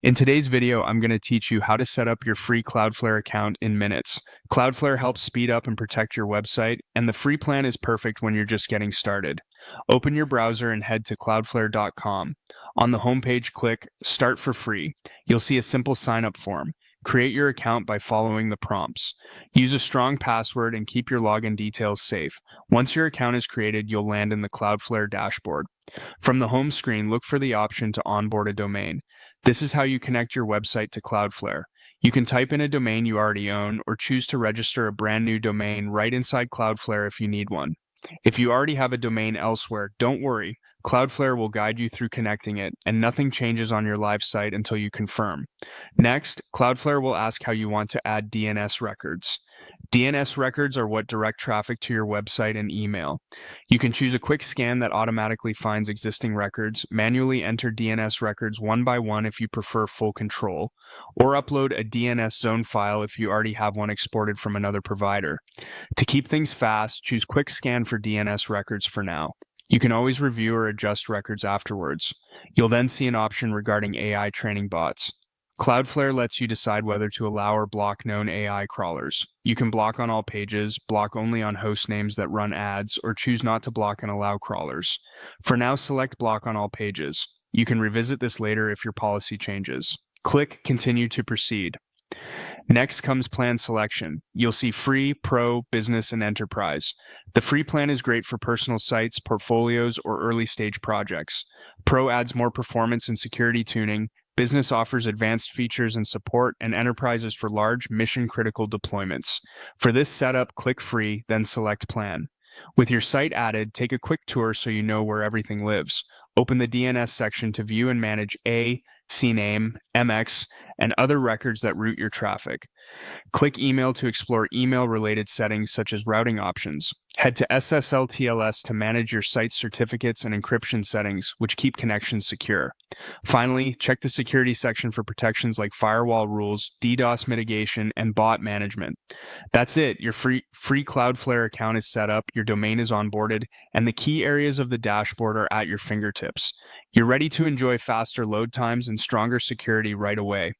In today's video, I'm going to teach you how to set up your free Cloudflare account in minutes. Cloudflare helps speed up and protect your website, and the free plan is perfect when you're just getting started. Open your browser and head to cloudflare.com. On the homepage, click Start for Free. You'll see a simple sign-up form. Create your account by following the prompts. Use a strong password and keep your login details safe. Once your account is created, you'll land in the Cloudflare dashboard. From the home screen, look for the option to onboard a domain. This is how you connect your website to Cloudflare. You can type in a domain you already own or choose to register a brand new domain right inside Cloudflare if you need one. If you already have a domain elsewhere, don't worry. Cloudflare will guide you through connecting it, and nothing changes on your live site until you confirm. Next, Cloudflare will ask how you want to add DNS records. DNS records are what direct traffic to your website and email. You can choose a quick scan that automatically finds existing records, manually enter DNS records one by one if you prefer full control, or upload a DNS zone file if you already have one exported from another provider. To keep things fast, choose Quick Scan for DNS records for now. You can always review or adjust records afterwards. You'll then see an option regarding AI training bots. Cloudflare lets you decide whether to allow or block known AI crawlers. You can block on all pages, block only on host names that run ads, or choose not to block and allow crawlers. For now, select block on all pages. You can revisit this later if your policy changes. Click Continue to proceed. Next comes plan selection. You'll see free, pro, business, and enterprise. The free plan is great for personal sites, portfolios, or early stage projects. Pro adds more performance and security tuning. Business offers advanced features and support, and enterprise is for large, mission-critical deployments. For this setup, click free, then select plan. With your site added, take a quick tour so you know where everything lives. Open the DNS section to view and manage CNAME, MX, and other records that route your traffic. Click Email to explore email-related settings such as routing options. Head to SSL/TLS to manage your site's certificates and encryption settings, which keep connections secure. Finally, check the security section for protections like firewall rules, DDoS mitigation, and bot management. That's it. Your free Cloudflare account is set up, your domain is onboarded, and the key areas of the dashboard are at your fingertips. You're ready to enjoy faster load times and stronger security right away.